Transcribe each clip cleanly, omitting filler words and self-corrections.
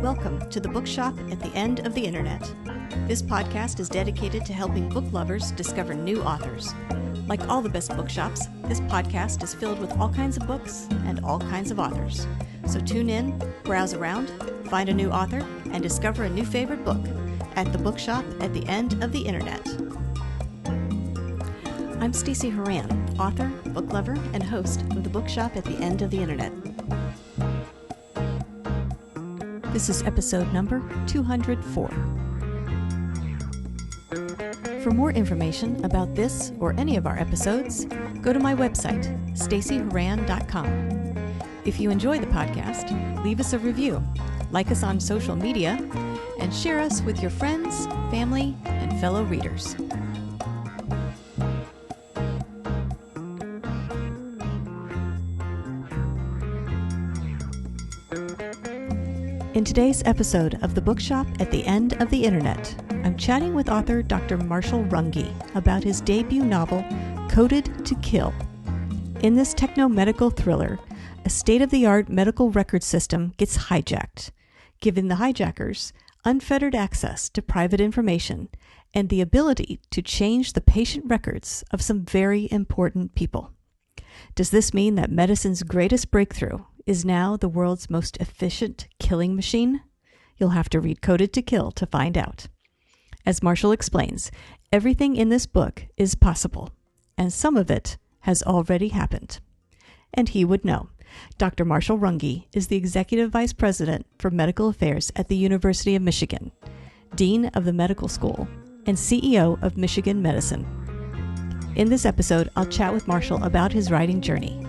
Welcome to the Bookshop at the End of the Internet. This podcast is dedicated to helping book lovers discover new authors. Like all the best bookshops, this podcast is filled with all kinds of books and all kinds of authors. So tune in, browse around, find a new author, and discover a new favorite book at the Bookshop at the End of the Internet. I'm Stacey Horan, author, book lover, and host of the Bookshop at the End of the Internet. This is episode number 204. For more information about this or any of our episodes, go to my website, staceyhoran.com. If you enjoy the podcast, leave us a review, like us on social media, and share us with your friends, family, and fellow readers. In today's episode of the Bookshop at the End of the Internet, I'm chatting with author Dr. Marschall Runge about his debut novel, Coded to Kill. In this techno-medical thriller, a state-of-the-art medical record system gets hijacked, giving the hijackers unfettered access to private information and the ability to change the patient records of some very important people. Does this mean that medicine's greatest breakthrough is now the world's most efficient killing machine? You'll have to read Coded to Kill to find out. As Marschall explains, everything in this book is possible, and some of it has already happened. And he would know. Dr. Marschall Runge is the Executive Vice President for Medical Affairs at the University of Michigan, Dean of the Medical School, and CEO of Michigan Medicine. In this episode, I'll chat with Marschall about his writing journey,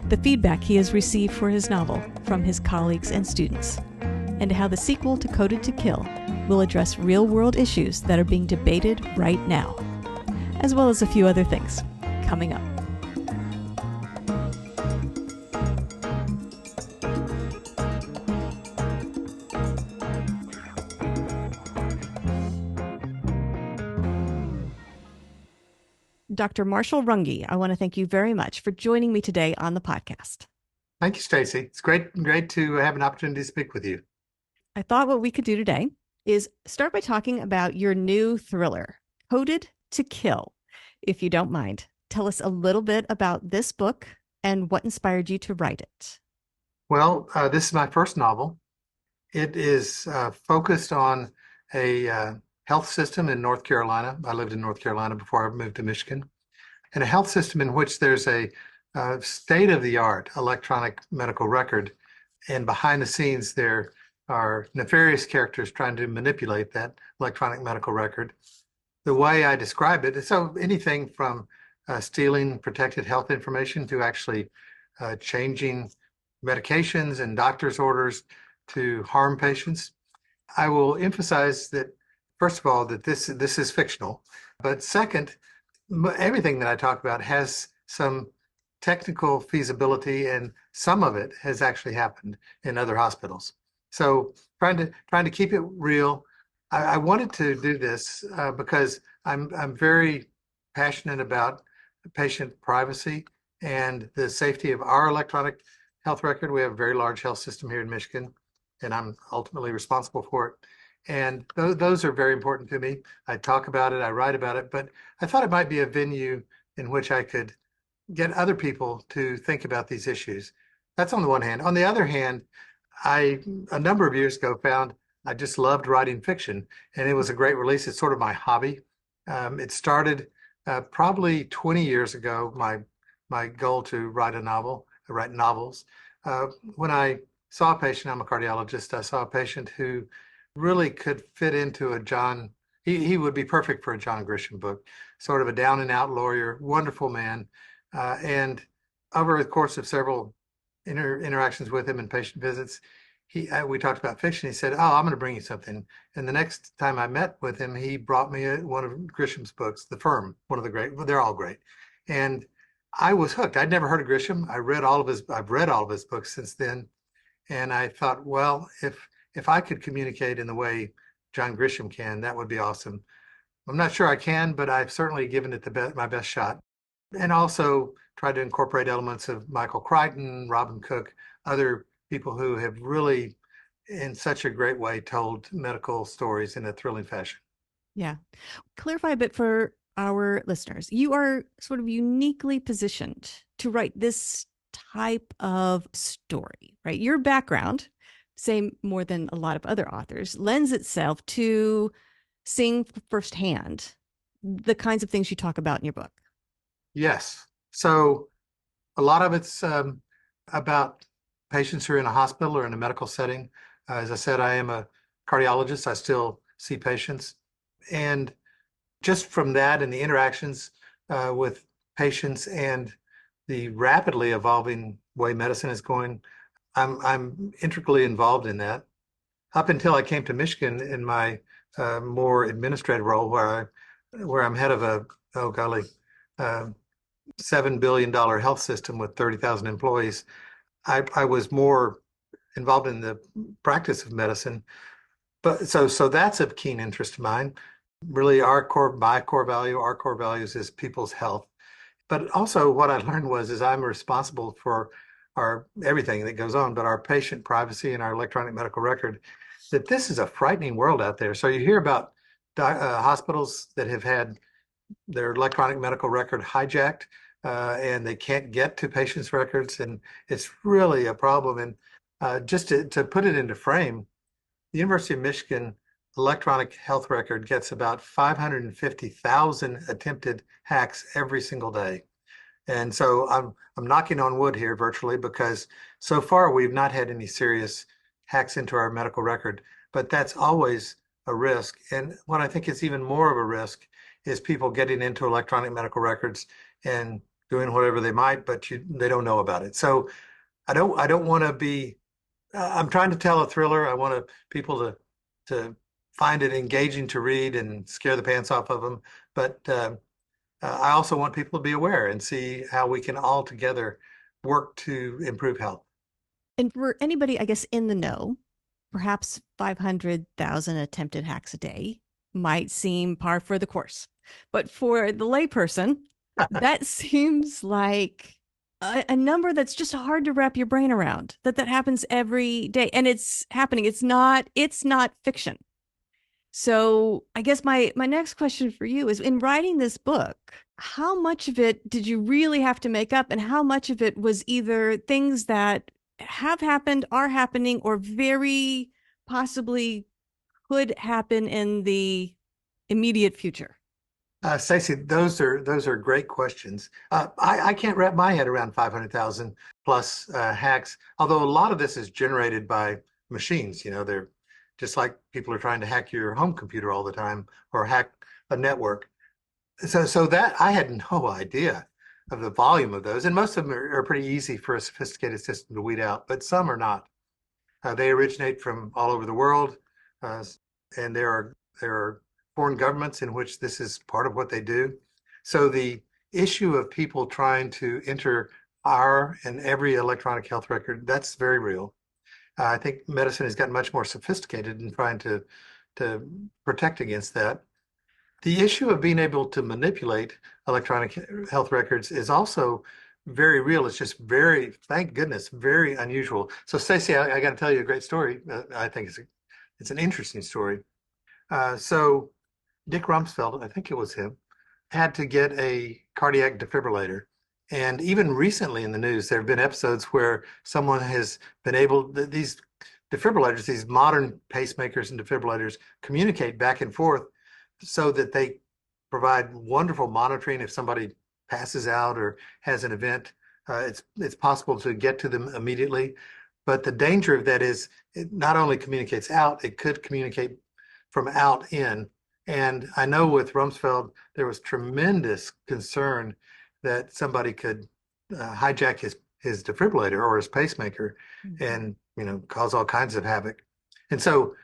the feedback he has received for his novel from his colleagues and students, and how the sequel to Coded to Kill will address real-world issues that are being debated right now, as well as a few other things coming up. Dr. Marschall Runge, I want to thank you very much for joining me today on the podcast. Thank you, Stacey. It's great to have an opportunity to speak with you. I thought what we could do today is start by talking about your new thriller, Coded to Kill. If you don't mind, tell us a little bit about this book and what inspired you to write it. Well, this is my first novel. It is focused on a health system in North Carolina. I lived in North Carolina before I moved to Michigan. And a health system in which there's a state-of-the-art electronic medical record. And behind the scenes, there are nefarious characters trying to manipulate that electronic medical record. The way I describe it, so anything from stealing protected health information to actually changing medications and doctor's orders to harm patients. I will emphasize that, first of all, that this is fictional, but second, everything that I talk about has some technical feasibility, and some of it has actually happened in other hospitals. So trying to keep it real. I wanted to do this because I'm very passionate about patient privacy and the safety of our electronic health record. We have a very large health system here in Michigan, and I'm ultimately responsible for it. And those are very important to me. I talk about it, I write about it, but I thought it might be a venue in which I could get other people to think about these issues. That's on the one hand. On the other hand, I, a number of years ago, found I just loved writing fiction, and it was a great release. It's sort of my hobby. It started probably 20 years ago, my goal to write novels. When I saw a patient, I'm a cardiologist, I saw a patient who really could fit into he would be perfect for a John Grisham book, sort of a down and out lawyer, wonderful man. And over the course of several interactions with him and patient visits, we talked about fiction. He said, "Oh, I'm going to bring you something." And the next time I met with him, he brought me one of Grisham's books, The Firm, one of the great, they're all great. And I was hooked. I'd never heard of Grisham. I've read all of his books since then. And I thought, well, if I could communicate in the way John Grisham can, that would be awesome. I'm not sure I can, but I've certainly given it my best shot. And also tried to incorporate elements of Michael Crichton, Robin Cook, other people who have really in such a great way told medical stories in a thrilling fashion. Yeah. Clarify a bit for our listeners. You are sort of uniquely positioned to write this type of story, right? Your background, say more than a lot of other authors, lends itself to seeing firsthand the kinds of things you talk about in your book. Yes. So a lot of it's about patients who are in a hospital or in a medical setting. As I said, I am a cardiologist. I still see patients. And just from that and the interactions with patients and the rapidly evolving way medicine is going, I'm intricately involved in that. Up until I came to Michigan in my more administrative role, where I'm head of a oh golly, uh, $7 billion health system with 30,000 employees. I was more involved in the practice of medicine, but so that's of keen interest of mine. Really, my core value, our core values is people's health. But also, what I learned is I'm responsible for our everything that goes on, but our patient privacy and our electronic medical record. That this is a frightening world out there. So you hear about hospitals that have had their electronic medical record hijacked, and they can't get to patients' records, and it's really a problem. And just to put it into frame, the University of Michigan electronic health record gets about 550,000 attempted hacks every single day. And so I'm knocking on wood here virtually because so far we've not had any serious hacks into our medical record, but that's always a risk. And what I think is even more of a risk is people getting into electronic medical records and doing whatever they might, but they don't know about it. So I don't want to be I'm trying to tell a thriller. I want people to find it engaging to read and scare the pants off of them. But I also want people to be aware and see how we can all together work to improve health. And for anybody, I guess, in the know, perhaps 500,000 attempted hacks a day might seem par for the course. But for the layperson, that seems like a number that's just hard to wrap your brain around. That happens every day, and it's happening. It's not fiction. So I guess my next question for you is, in writing this book, how much of it did you really have to make up, and how much of it was either things that have happened, are happening, or very possibly could happen in the immediate future? Stacey, those are great questions. I can't wrap my head around 500,000 plus hacks, although a lot of this is generated by machines. They're just like people are trying to hack your home computer all the time or hack a network. So that I had no idea of the volume of those, and most of them are pretty easy for a sophisticated system to weed out, but some are not. They originate from all over the world, uh, and there are foreign governments in which this is part of what they do. So the issue of people trying to enter our and every electronic health record, that's very real. I think medicine has gotten much more sophisticated in trying to protect against that. The issue of being able to manipulate electronic health records is also very real. It's just very, thank goodness, very unusual. So, Stacey, I got to tell you a great story. I think it's an interesting story. So, Dick Rumsfeld, I think it was him, had to get a cardiac defibrillator. And even recently in the news, there have been episodes where someone has been these defibrillators, these modern pacemakers and defibrillators communicate back and forth so that they provide wonderful monitoring if somebody passes out or has an event. It's possible to get to them immediately. But the danger of that is it not only communicates out, it could communicate from out in. And I know with Rumsfeld, there was tremendous concern that somebody could hijack his defibrillator or his pacemaker and cause all kinds of havoc. And so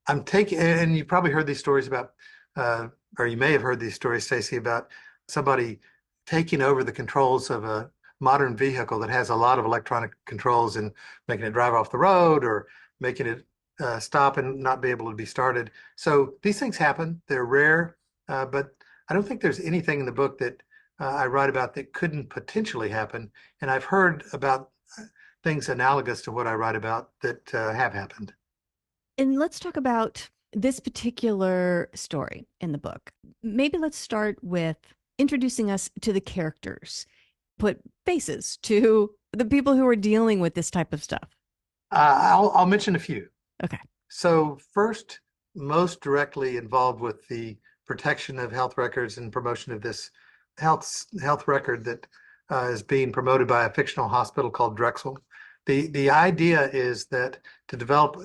and you probably heard these stories about, or you may have heard these stories, Stacey, about somebody taking over the controls of a modern vehicle that has a lot of electronic controls and making it drive off the road or making it stop and not be able to be started. So these things happen. They're rare, but I don't think there's anything in the book that I write about that couldn't potentially happen. And I've heard about things analogous to what I write about that have happened. And let's talk about this particular story in the book. Maybe let's start with introducing us to the characters, put faces to the people who are dealing with this type of stuff. I'll mention a few. Okay. So first, most directly involved with the protection of health records and promotion of this health record that is being promoted by a fictional hospital called Drexel. The idea is that to develop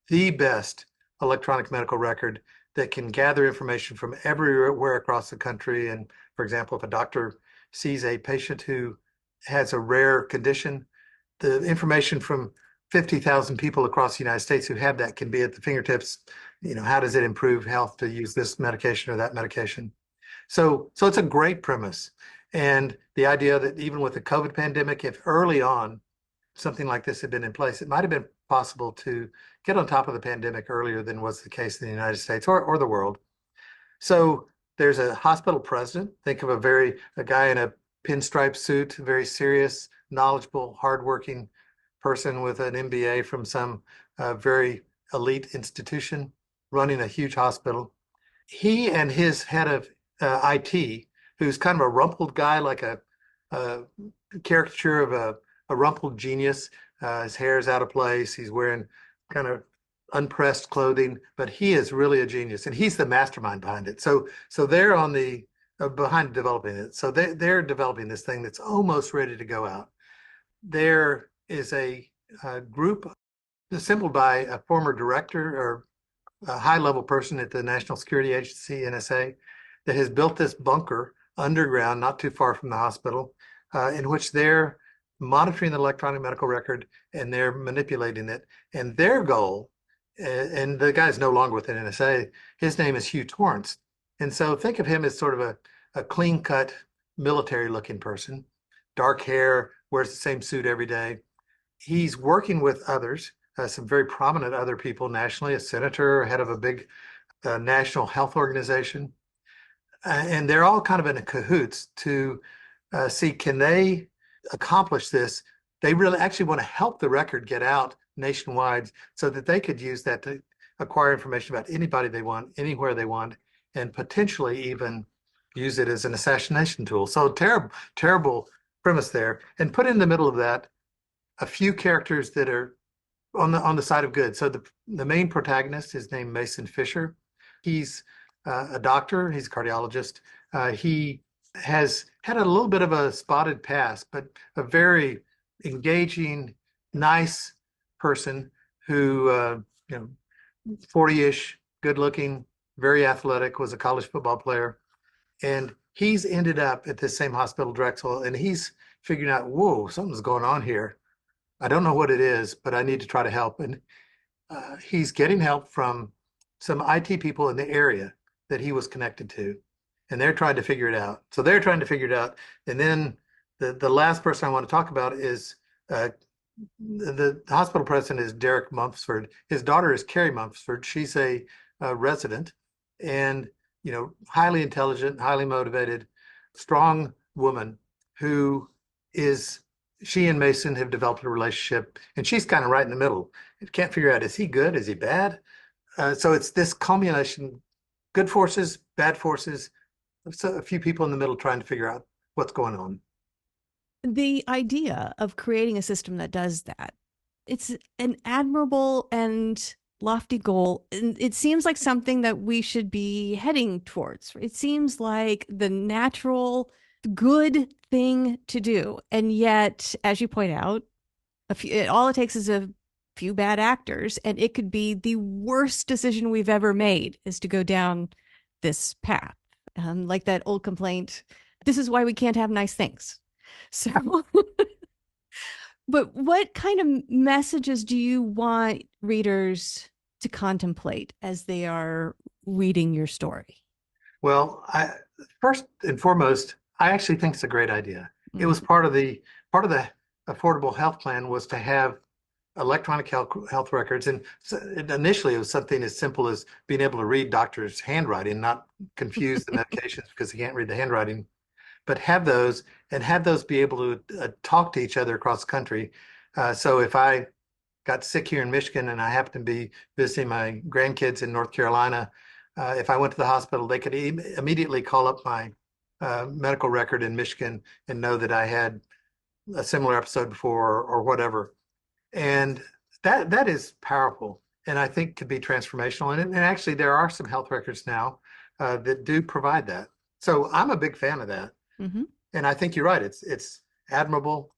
the best electronic medical record that can gather information from everywhere across the country. And for example, if a doctor sees a patient who has a rare condition, the information from 50,000 people across the United States who have that can be at the fingertips. How does it improve health to use this medication or that medication? So it's a great premise. And the idea that even with the COVID pandemic, if early on something like this had been in place, it might have been possible to get on top of the pandemic earlier than was the case in the United States or the world. So there's a hospital president. Think of a guy in a pinstripe suit, very serious, knowledgeable, hardworking person with an MBA from some very elite institution running a huge hospital. He and his head of IT, who's kind of a rumpled guy, like a caricature of a rumpled genius. His hair's out of place. He's wearing kind of unpressed clothing, but he is really a genius, and he's the mastermind behind it. So they're on the behind developing it. So they're developing this thing that's almost ready to go out. There is a group assembled by a former director or a high-level person at the National Security Agency, NSA, that has built this bunker underground, not too far from the hospital, in which they're monitoring the electronic medical record and they're manipulating it. And their goal, and the guy's no longer with the NSA, his name is Hugh Torrance. And so think of him as sort of a clean-cut, military-looking person, dark hair, wears the same suit every day. He's working with others, some very prominent other people nationally, a senator, head of a big national health organization. And they're all kind of in cahoots to see, can they accomplish this? They really actually want to help the record get out nationwide so that they could use that to acquire information about anybody they want, anywhere they want, and potentially even use it as an assassination tool. So terrible, terrible premise there. And put in the middle of that a few characters that are on the side of good. So the main protagonist is named Mason Fisher. He's a doctor. He's a cardiologist. He has had a little bit of a spotted past, but a very engaging, nice person who, 40-ish, good looking, very athletic, was a college football player. And he's ended up at this same hospital, Drexel, and he's figuring out, whoa, something's going on here. I don't know what it is, but I need to try to help. And he's getting help from some IT people in the area that he was connected to, and they're trying to figure it out. So they're trying to figure it out. And then the last person I want to talk about is the hospital president is Derek Mumford. His daughter is Carrie Mumford. She's a resident and, highly intelligent, highly motivated, strong woman who she and Mason have developed a relationship, and she's kind of right in the middle. Can't figure out, is he good? Is he bad? So it's this culmination, good forces, bad forces, so a few people in the middle trying to figure out what's going on. The idea of creating a system that does that, it's an admirable and lofty goal. And it seems like something that we should be heading towards. It seems like the natural, good thing to do. And yet, as you point out, all it takes is a few bad actors, and it could be the worst decision we've ever made is to go down this path. Like that old complaint, this is why we can't have nice things. So, but what kind of messages do you want readers to contemplate as they are reading your story? Well, first and foremost, I actually think it's a great idea. It was part of the affordable health plan was to have electronic health records. And initially, it was something as simple as being able to read doctors' handwriting, not confuse the medications because they can't read the handwriting, but have those and have those be able to talk to each other across the country. So if I got sick here in Michigan and I happened to be visiting my grandkids in North Carolina, if I went to the hospital, they could immediately call up my medical record in Michigan and know that I had a similar episode before or whatever. And that is powerful and I think could be transformational. And actually, there are some health records now that do provide that. So I'm a big fan of that. Mm-hmm. And I think you're right. It's admirable.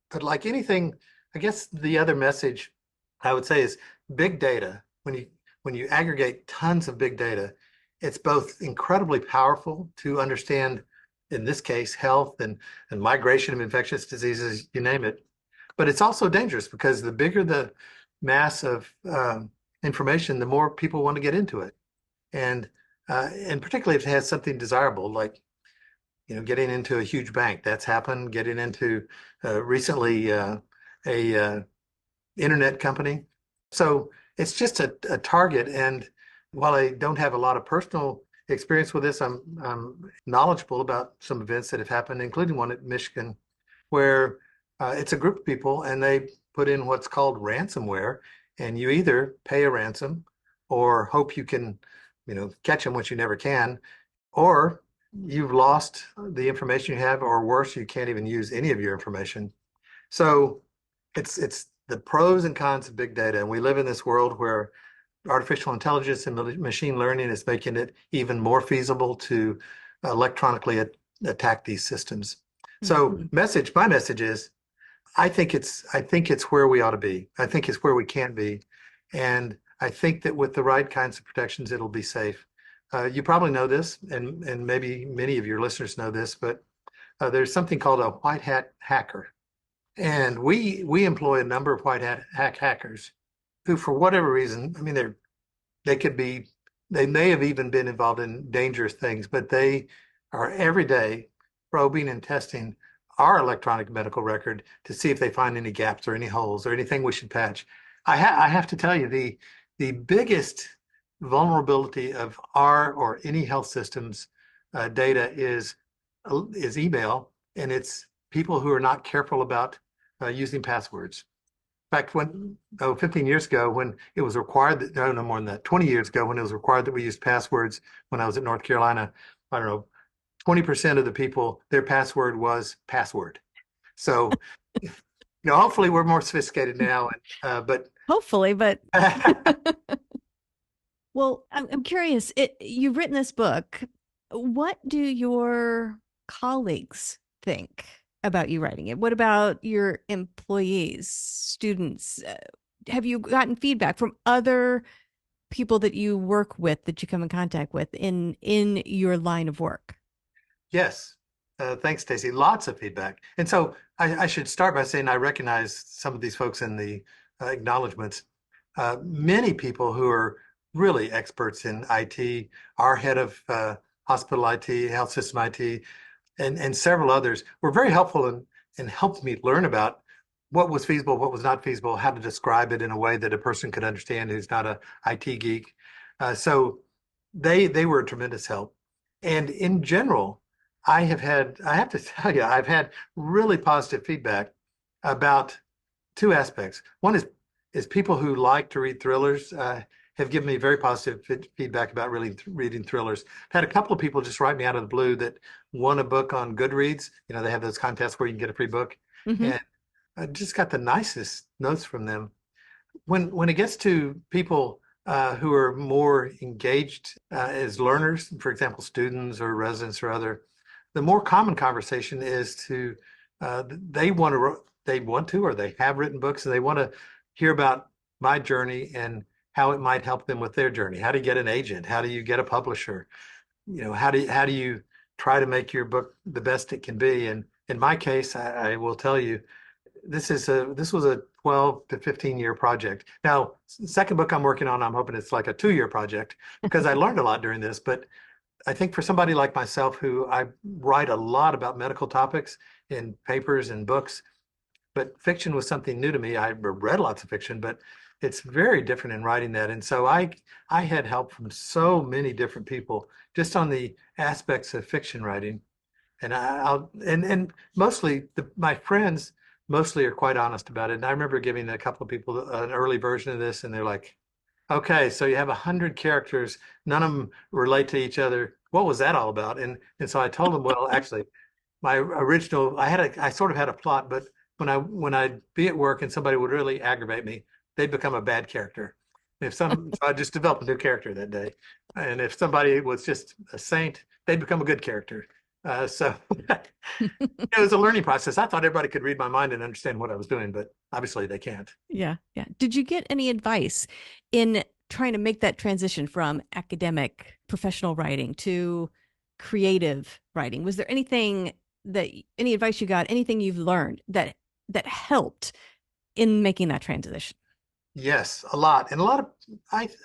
But like anything, I guess the other message I would say is big data. When you aggregate tons of big data, it's both incredibly powerful to understand, in this case, health and migration of infectious diseases, you name it. But it's also dangerous because the bigger the mass of information, the more people want to get into it. And particularly if it has something desirable, like getting into a huge bank. That's happened. Getting into recently a internet company. So it's just a target. And while I don't have a lot of personal experience with this, I'm knowledgeable about some events that have happened, including one at Michigan, where it's a group of people and they put in what's called ransomware, and you either pay a ransom or hope you can, catch them, which you never can, or you've lost the information you have, or worse, you can't even use any of your information. So it's the pros and cons of big data. And we live in this world where artificial intelligence and machine learning is making it even more feasible to electronically attack these systems. So my message is, I think it's where we ought to be. I think it's where we can be. And I think that with the right kinds of protections, it'll be safe. You probably know this, and maybe many of your listeners know this, but there's something called a white hat hacker. And we employ a number of white hat hackers who, for whatever reason, I mean, they may have even been involved in dangerous things, but they are every day probing and testing our electronic medical record to see if they find any gaps or any holes or anything we should patch. I have to tell you, the biggest vulnerability of our or any health system's data is email, and it's people who are not careful about using passwords. In fact, 15 years ago, when it was required that, no more than that, 20 years ago, when it was required that we use passwords when I was at North Carolina, I don't know, 20% of the people, their password was password. So, hopefully we're more sophisticated now, but hopefully, but well, I'm curious. You've written this book. What do your colleagues think about you writing it? What about your employees, students? Have you gotten feedback from other people that you work with, that you come in contact with in your line of work? Yes. Thanks, Stacy. Lots of feedback. And so I should start by saying I recognize some of these folks in the acknowledgments. Many people who are really experts in IT, our head of hospital IT, health system IT, and several others were very helpful in helping me learn about what was feasible, what was not feasible, how to describe it in a way that a person could understand who's not a IT geek. So they were a tremendous help. And in general, I have to tell you, I've had really positive feedback about two aspects. One is people who like to read thrillers have given me very positive feedback about really reading thrillers. I've had a couple of people just write me out of the blue that won a book on Goodreads. They have those contests where you can get a free book. Mm-hmm. And I just got the nicest notes from them. When it gets to people who are more engaged as learners, for example, students or residents or other, the more common conversation is they want to, or they have written books, and they want to hear about my journey and how it might help them with their journey. How do you get an agent? How do you get a publisher? How do you try to make your book the best it can be? And in my case, I will tell you, this was a 12 to 15-year project. Now, the second book I'm working on, I'm hoping it's like a 2-year project because I learned a lot during this. But I think for somebody like myself, who I write a lot about medical topics in papers and books, but fiction was something new to me. I read lots of fiction, but it's very different in writing that. And so I had help from so many different people just on the aspects of fiction writing. And and mostly my friends mostly are quite honest about it. And I remember giving a couple of people an early version of this, and they're like, okay, so you have 100 characters, none of them relate to each other. What was that all about? And so I told them, well, actually, my original, I sort of had a plot, but when I'd be at work and somebody would really aggravate me, they'd become a bad character. So I just developed a new character that day. And if somebody was just a saint, they'd become a good character. So it was a learning process. I thought everybody could read my mind and understand what I was doing, but obviously they can't. Yeah, yeah. Did you get any advice in trying to make that transition from academic professional writing to creative writing? Was there anything that any advice you got, anything you've learned that helped in making that transition? Yes, a lot. And a lot of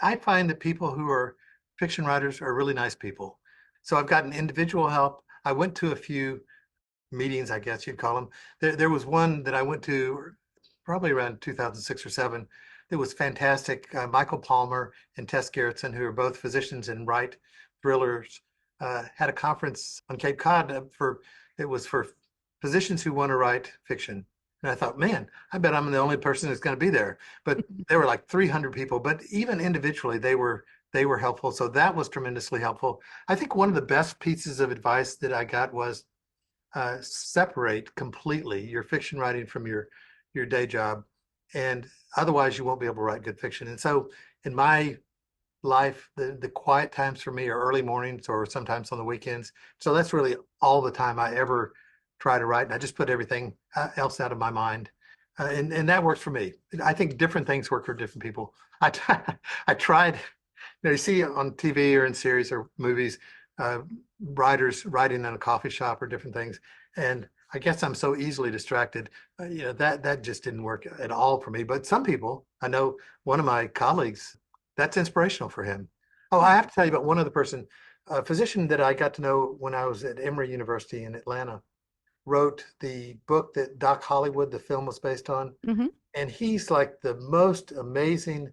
I find that people who are fiction writers are really nice people. So I've gotten individual help. I went to a few meetings, I guess you'd call them. There was one that I went to probably around 2006 or seven. That was fantastic. Michael Palmer and Tess Gerritsen, who are both physicians and write thrillers, had a conference on Cape Cod it was for physicians who want to write fiction. And I thought, man, I bet I'm the only person that's going to be there. But there were like 300 people. But even individually, they were helpful. So that was tremendously helpful. I think one of the best pieces of advice that I got was separate completely your fiction writing from your day job, and otherwise you won't be able to write good fiction. And so in my life, the quiet times for me are early mornings or sometimes on the weekends. So that's really all the time I ever try to write, and I just put everything else out of my mind. And that works for me. I think different things work for different people. I tried, you see on TV or in series or movies, uh, writers writing in a coffee shop or different things. And I guess I'm so easily distracted. That just didn't work at all for me. But some people, I know one of my colleagues, that's inspirational for him. Oh, I have to tell you about one other person, a physician that I got to know when I was at Emory University in Atlanta, wrote the book that Doc Hollywood, the film, was based on. Hmm. And he's like the most amazing,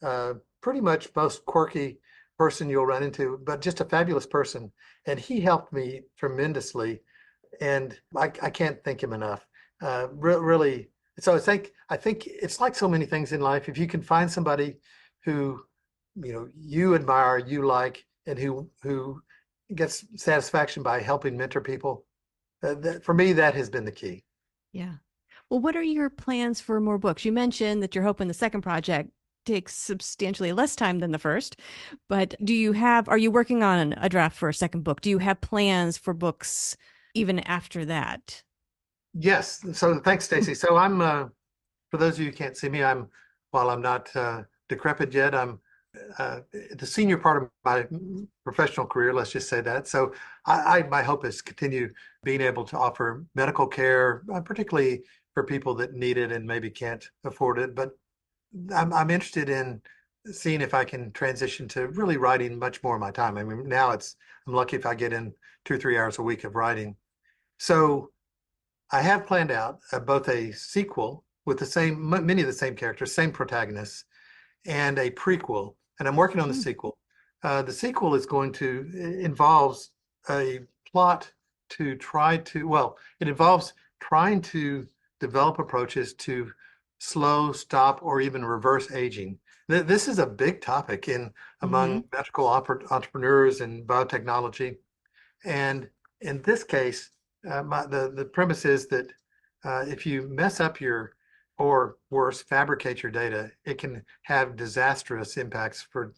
uh, pretty much most quirky person you'll run into, but just a fabulous person. And he helped me tremendously. And I can't thank him enough. Really. So I think it's like so many things in life. If you can find somebody who, you admire, you like, and who gets satisfaction by helping mentor people, for me, that has been the key. Yeah. Well, what are your plans for more books? You mentioned that you're hoping the second project takes substantially less time than the first, but are you working on a draft for a second book? Do you have plans for books even after that? Yes. So thanks, Stacy. So I'm for those of you who can't see me, while I'm not decrepit yet, I'm the senior part of my professional career, let's just say that. So my hope is to continue being able to offer medical care, particularly for people that need it and maybe can't afford it. But I'm interested in seeing if I can transition to really writing much more of my time. I mean, now I'm lucky if I get in 2 or 3 hours a week of writing. So I have planned out both a sequel with many of the same characters, same protagonists, and a prequel. And I'm working on the Hmm. sequel. The sequel is going to involves a plot to it involves trying to develop approaches to slow, stop, or even reverse aging. This is a big topic Hmm. among medical entrepreneurs and biotechnology. And in this case, the premise is that if you mess up or worse, fabricate your data, it can have disastrous impacts for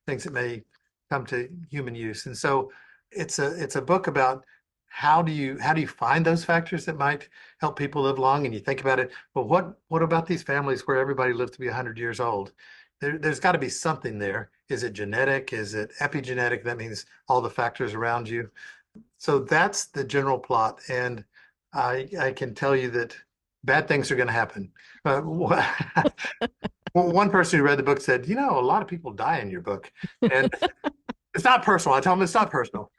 things that may come to human use. And so it's a book about how do you find those factors that might help people live long? And you think about it, well, what about these families where everybody lives to be 100 years old? There's got to be something there. Is it genetic? Is it epigenetic? That means all the factors around you. So that's the general plot, and I can tell you that bad things are going to happen. One person who read the book said, a lot of people die in your book, and it's not personal. I tell them it's not personal.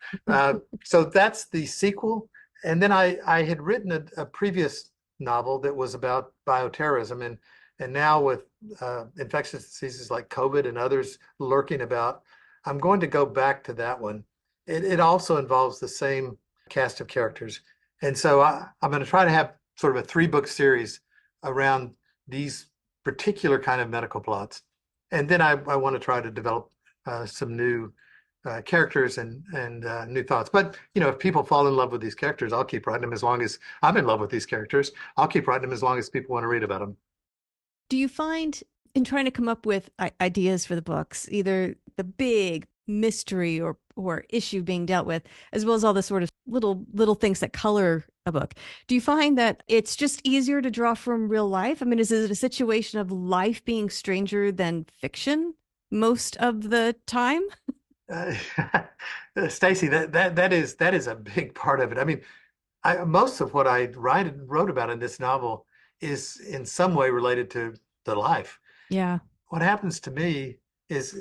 So that's the sequel, and then I had written a previous novel that was about bioterrorism, and now with infectious diseases like COVID and others lurking about, I'm going to go back to that one. It also involves the same cast of characters. And so I'm going to try to have sort of a 3-book series around these particular kind of medical plots. And then I want to try to develop some new characters and new thoughts. But if people fall in love with these characters, I'll keep writing them as long as I'm in love with these characters. I'll keep writing them as long as people want to read about them. Do you find in trying to come up with ideas for the books, either the big mystery or issue being dealt with, as well as all the sort of little things that color a book, do you find that it's just easier to draw from real life? I mean, is it a situation of life being stranger than fiction most of the time? Uh, Stacy, that is a big part of it. I mean, most of what I wrote about in this novel is in some way related to the life. Yeah. What happens to me is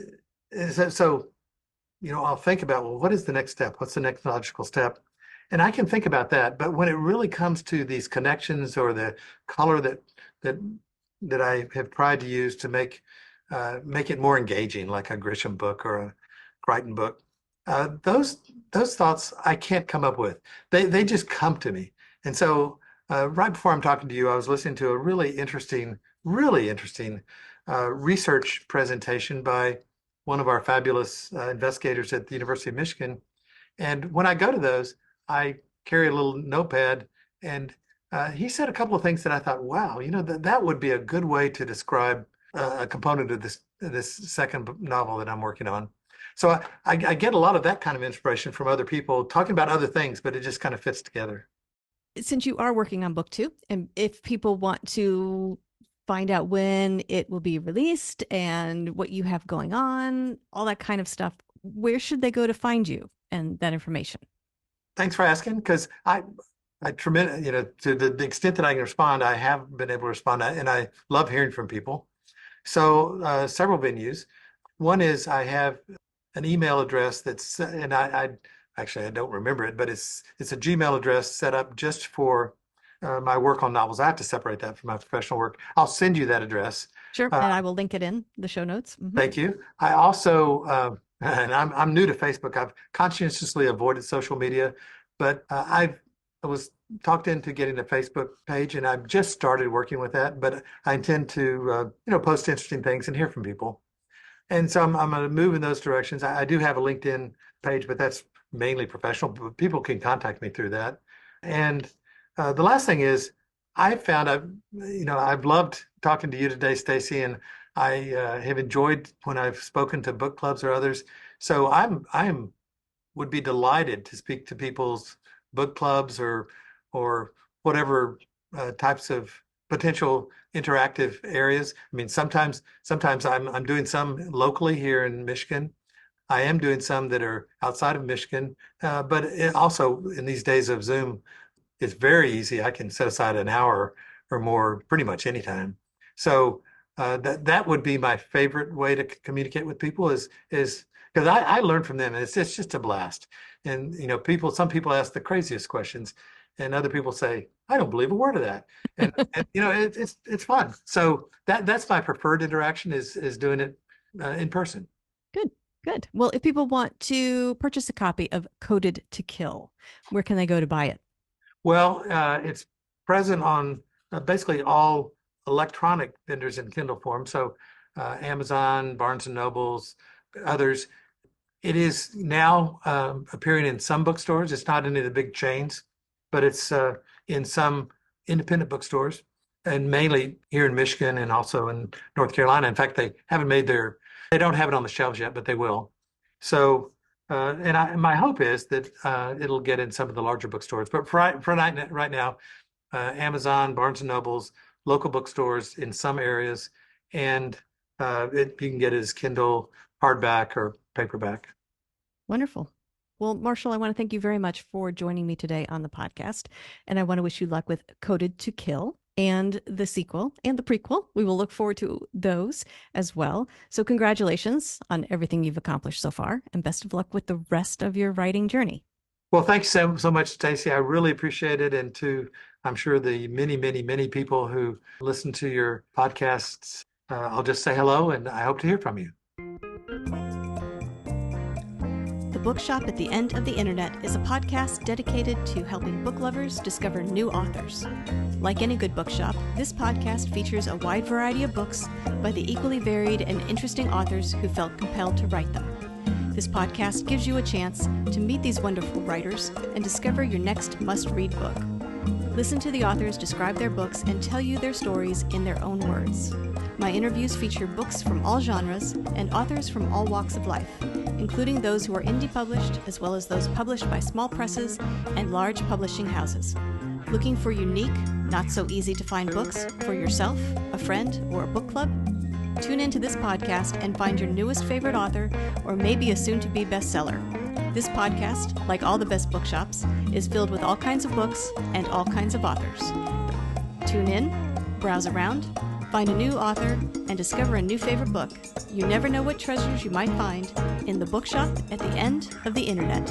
that, so I'll think about, well, what is the next step? What's the next logical step? And I can think about that, but when it really comes to these connections or the color that I have tried to use to make it more engaging, like a Grisham book or a Crichton book, those thoughts I can't come up with. They just come to me. And so right before I'm talking to you, I was listening to a really interesting research presentation by one of our fabulous investigators at the University of Michigan. And when I go to those, I carry a little notepad, and he said a couple of things that I thought, wow, that would be a good way to describe a component of this second novel that I'm working on. So I get a lot of that kind of inspiration from other people talking about other things, but it just kind of fits together. Since you are working on book 2, and if people want to find out when it will be released and what you have going on, all that kind of stuff, where should they go to find you and that information? Thanks for asking, because I tremendous, to the extent that I can respond, I have been able to respond, and I love hearing from people. So several venues. One is I have an email address and I actually I don't remember it, but it's a Gmail address set up just for my work on novels. I have to separate that from my professional work. I'll send you that address. Sure, and I will link it in the show notes. Mm-hmm. Thank you. I also, and I'm new to Facebook. I've conscientiously avoided social media, but I was talked into getting a Facebook page, and I've just started working with that. But I intend to, post interesting things and hear from people. And so I'm going to move in those directions. I do have a LinkedIn page, but that's mainly professional. People can contact me through that. And the last thing is, I've loved talking to you today, Stacy, and I have enjoyed when I've spoken to book clubs or others. So I'm would be delighted to speak to people's book clubs or whatever types of potential interactive areas. I mean, sometimes I'm doing some locally here in Michigan. I am doing some that are outside of Michigan, but also in these days of Zoom, it's very easy. I can set aside an hour or more pretty much anytime. So that would be my favorite way to communicate with people is because I learn from them, and it's just a blast. And some people ask the craziest questions, and other people say, I don't believe a word of that. And it's fun. So that's my preferred interaction is doing it in person. Good. Well, if people want to purchase a copy of Coded to Kill, where can they go to buy it? Well, it's present on basically all electronic vendors in Kindle form. So Amazon, Barnes and Nobles, others. It is now appearing in some bookstores. It's not any of the big chains, but it's in some independent bookstores, and mainly here in Michigan and also in North Carolina. In fact, they don't have it on the shelves yet, but they will. So, my hope is that it'll get in some of the larger bookstores. But for right now, Amazon, Barnes and Nobles, local bookstores in some areas, and you can get it as Kindle, hardback, or paperback. Wonderful. Well, Marschall, I want to thank you very much for joining me today on the podcast. And I want to wish you luck with Coded to Kill and the sequel and the prequel. We will look forward to those as well. So congratulations on everything you've accomplished so far, and best of luck with the rest of your writing journey. Well, thanks so much, Stacy. I really appreciate it. And I'm sure the many, many, many people who listen to your podcasts, I'll just say hello, and I hope to hear from you. The The Bookshop at the End of the Internet is a podcast dedicated to helping book lovers discover new authors. Like any good bookshop, this podcast features a wide variety of books by the equally varied and interesting authors who felt compelled to write them. This podcast gives you a chance to meet these wonderful writers and discover your next must-read book. Listen to the authors describe their books and tell you their stories in their own words. My interviews feature books from all genres and authors from all walks of life, including those who are indie published as well as those published by small presses and large publishing houses. Looking for unique, not so easy to find books for yourself, a friend, or a book club? Tune into this podcast and find your newest favorite author or maybe a soon-to-be bestseller. This podcast, like all the best bookshops, is filled with all kinds of books and all kinds of authors. Tune in, browse around, find a new author, and discover a new favorite book. You never know what treasures you might find in the Bookshop at the End of the Internet.